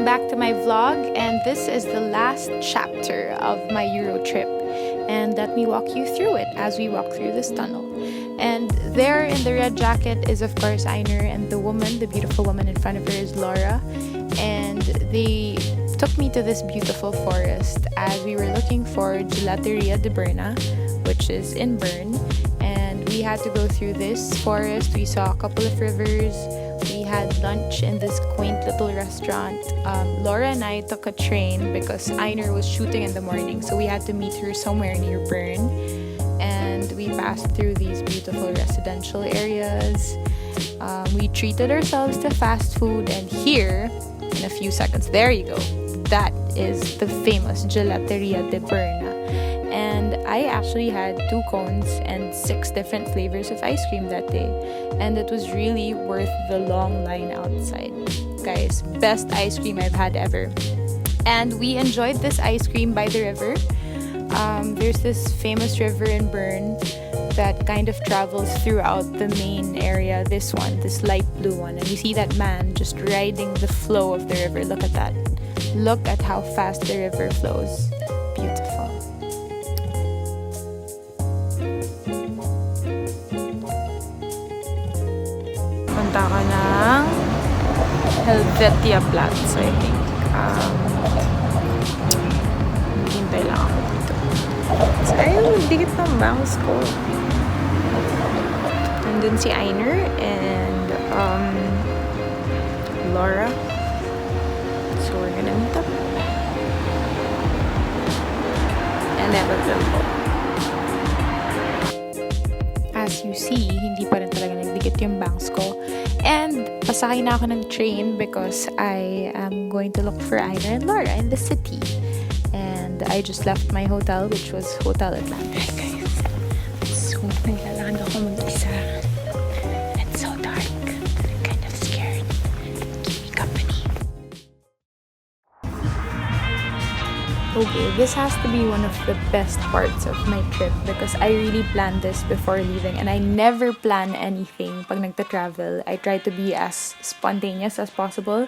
back to my vlog, and this is the last chapter of my Eurotrip. And let me walk you through it as we walk through this tunnel. And there in the red jacket is of course Einer, and the beautiful woman in front of her is Laura. And they took me to this beautiful forest as we were looking for Gelateria de Berna, which is in Bern. And we had to go through this forest. We saw a couple of rivers. We had lunch in this quaint little restaurant. Laura and I took a train because Einer was shooting in the morning, so we had to meet her somewhere near Bern. And we passed through these beautiful residential areas. We treated ourselves to fast food, and here, in a few seconds, there you go, that is the famous Gelateria de Berna. And I actually had 2 cones and 6 different flavors of ice cream that day, and it was really worth the long line outside. Guys, best ice cream I've had ever. And we enjoyed this ice cream by the river. There's this famous river in Bern that kind of travels throughout the main area. This light blue one, and you see that man just riding the flow of the river. Look at that. Look at how fast the river flows. Beautiful. Punta ka ng Helvetia Platz, I think. Hintay lang ako dito. So, ayun, dikit ng bangs ko. Nandun si Einer and Laura. So, we're gonna meet up. And then we'll go. As you see, hindi pa rin talaga nagdikit yung bangs ko. And pasakay na ako ng train because I am going to look for Einer and Laura in the city. And I just left my hotel, which was Hotel Atlantis. Hi guys. So, naglalakad ako mag-isa. It's so dark. I'm kind of scared. Keep me company. Okay, this has to be one of the best parts of my trip because I really planned this before leaving, and I never plan anything pag nagta-travel. I try to be as spontaneous as possible.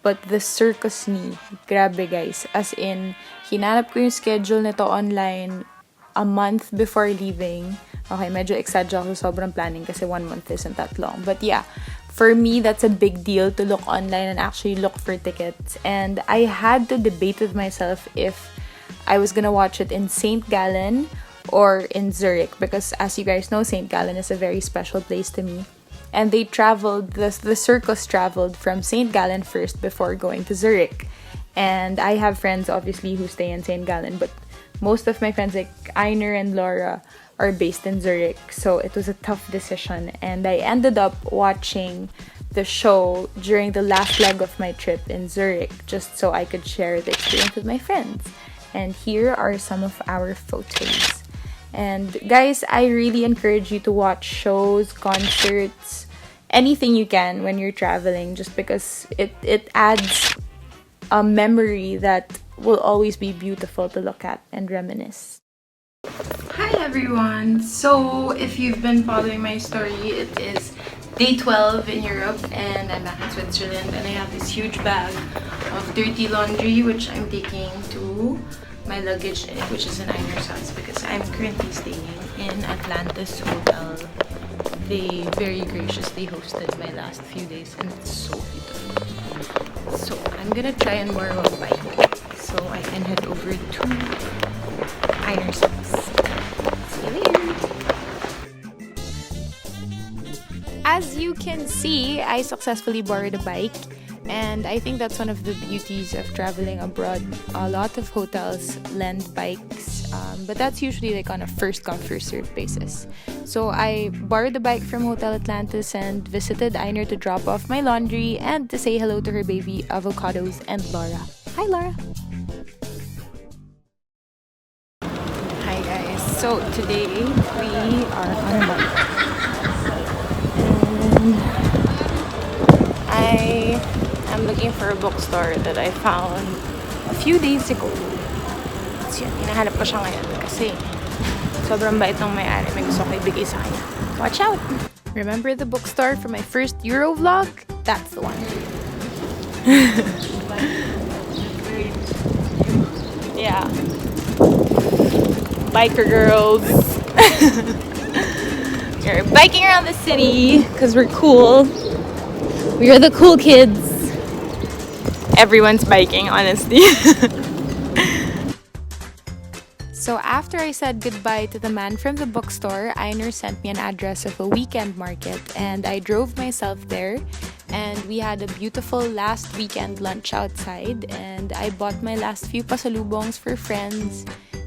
But the Circus ni, grabe guys. As in, hinanap ko yung schedule nito online a month before leaving. Okay, medyo exaggerate ako sa sobrang planning kasi 1 month isn't that long. But yeah, for me, that's a big deal to look online and actually look for tickets. And I had to debate with myself if I was gonna watch it in St. Gallen or in Zurich. Because as you guys know, St. Gallen is a very special place to me. And they traveled, the Circus traveled from St. Gallen first before going to Zurich. And I have friends, obviously, who stay in St. Gallen. But most of my friends, like Einer and Laura, are based in Zurich. So it was a tough decision. And I ended up watching the show during the last leg of my trip in Zurich, just so I could share the experience with my friends. And here are some of our photos. And guys, I really encourage you to watch shows, concerts, anything you can when you're traveling, just because it adds a memory that will always be beautiful to look at and reminisce. Hi everyone! So, if you've been following my story, it is day 12 in Europe and I'm back in Switzerland, and I have this huge bag of dirty laundry which I'm taking to my luggage, which is in Einer's house, because I'm currently staying in Atlantis Hotel. They very graciously hosted my last few days, and it's so beautiful. So I'm gonna try and borrow a bike so I can head over to Einer's house. See you later. As you can see, I successfully borrowed a bike. And I think that's one of the beauties of traveling abroad. A lot of hotels lend bikes, but that's usually like on a first come first served basis. So I borrowed the bike from Hotel Atlantis and visited Einer to drop off my laundry and to say hello to her baby Avocados and Laura. Hi Laura! Hi guys! So today we are on a bike. And I'm looking for a bookstore that I found a few days ago. So yun, hinahanap ko siya ngayon kasi sobrang bait ng may-ari. May gusto ko ibigay sa kanya. Watch out! Remember the bookstore from my first Euro vlog? That's the one. Yeah. Biker girls. We're biking around the city because we're cool. We are the cool kids. Everyone's biking, honestly. So after I said goodbye to the man from the bookstore, Einar sent me an address of a weekend market and I drove myself there, and we had a beautiful last weekend lunch outside, and I bought my last few pasalubongs for friends,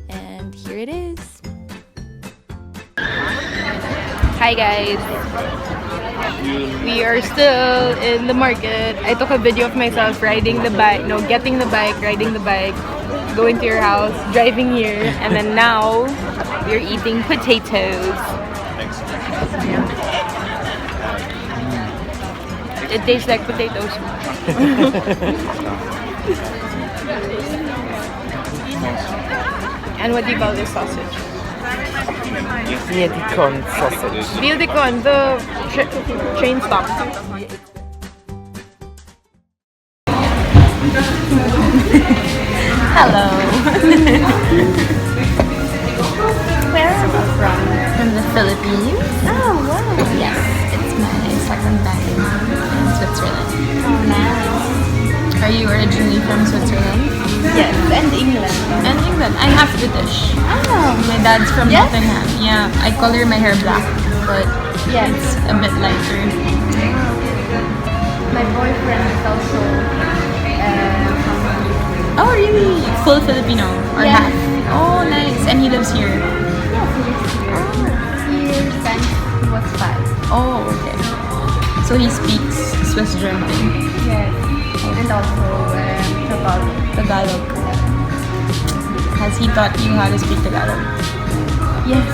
and here it is. Hi guys! We are still in the market. I took a video of myself riding the bike, getting the bike, riding the bike, going to your house, driving here, and then now we're eating potatoes. It tastes like potatoes. And what do you call this sausage? Viedicon sausage. Viedicon, the train stop. Hello. Where are you from? From the Philippines. Oh, wow. Yes, it's my second time in Switzerland. Oh, nice. Are you originally from Switzerland? Yes, and England. And England. I'm half British. Oh. My dad's from Nottingham. Yeah, I color my hair black, but it's a bit lighter. My boyfriend is also oh, really? Full Filipino? Or half? Oh, nice. And he lives here? Yes, he lives here. Oh, here since he was 5. Oh, okay. So he speaks Swiss German? Yes. And also Tagalog. Has he taught you how to speak Tagalog? Yes.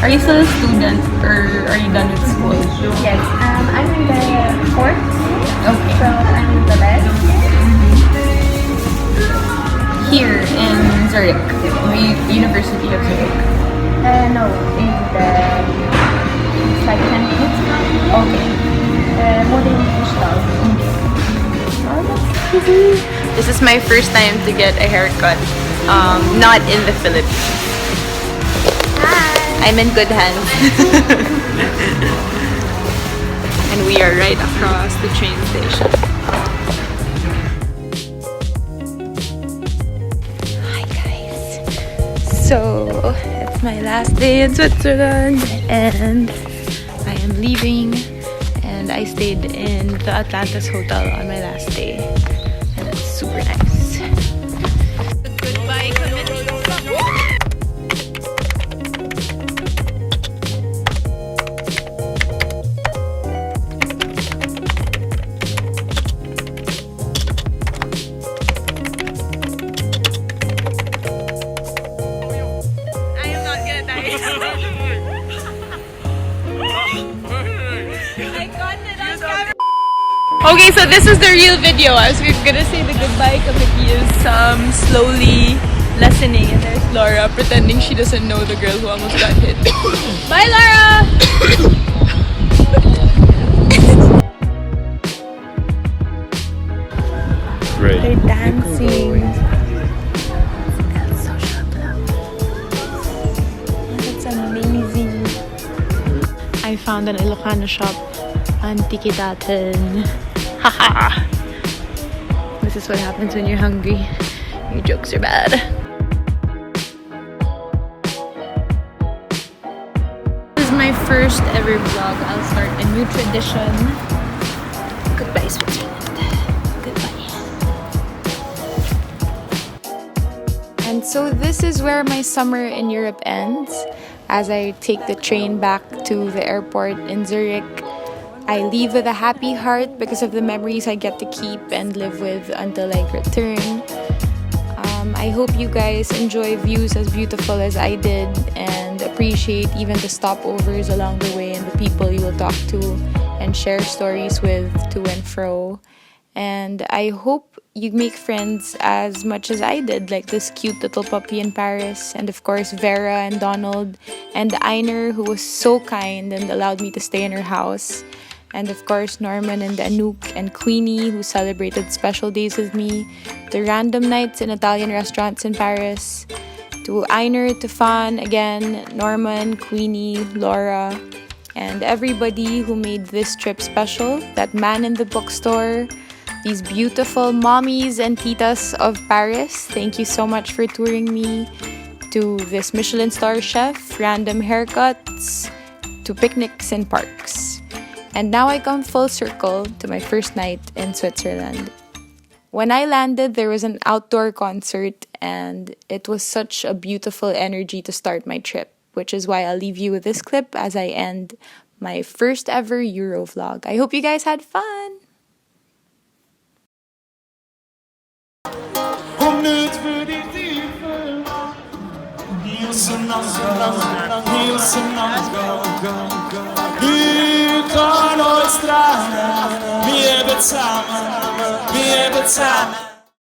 Are you still a student or are you done with school? Yes, I'm in the 4th. Okay. So I'm in the best. Here in Zurich, University of Zurich. No, in the it's like 10 minutes. Okay. Modern Digital. Oh, that's easy. This is my first time to get a haircut. Not in the Philippines. I'm in good hands. And we are right across the train station. Hi guys. So it's my last day in Switzerland and I am leaving, and I stayed in the Atlantis Hotel on my last day and it's super nice. Goodbye committee. Okay, so this is the real video. I was gonna say the goodbye committee is slowly lessening, and there's Laura pretending she doesn't know the girl who almost got hit. Bye, Laura! Great. They're dancing. That's amazing. I found an Ilocano shop on Tikidaten. Haha! This is what happens when you're hungry. Your jokes are bad. This is my first ever vlog. I'll start a new tradition. Goodbye, Switzerland. Goodbye. And so this is where my summer in Europe ends. As I take the train back to the airport in Zurich, I leave with a happy heart because of the memories I get to keep and live with until I return. I hope you guys enjoy views as beautiful as I did and appreciate even the stopovers along the way and the people you will talk to and share stories with to and fro. And I hope you make friends as much as I did, like this cute little puppy in Paris, and of course Vera and Donald, and Einer, who was so kind and allowed me to stay in her house. And of course Norman and Anouk and Queenie, who celebrated special days with me, the random nights in Italian restaurants in Paris, to Einer, to Fan again, Norman, Queenie, Laura, and everybody who made this trip special, that man in the bookstore, these beautiful mommies and titas of Paris. Thank you so much for touring me. To this Michelin star chef, random haircuts, to picnics in parks. And now I come full circle to my first night in Switzerland. When I landed, there was an outdoor concert, and it was such a beautiful energy to start my trip, which is why I'll leave you with this clip as I end my first ever Euro vlog. I hope you guys had fun! Mi je bezama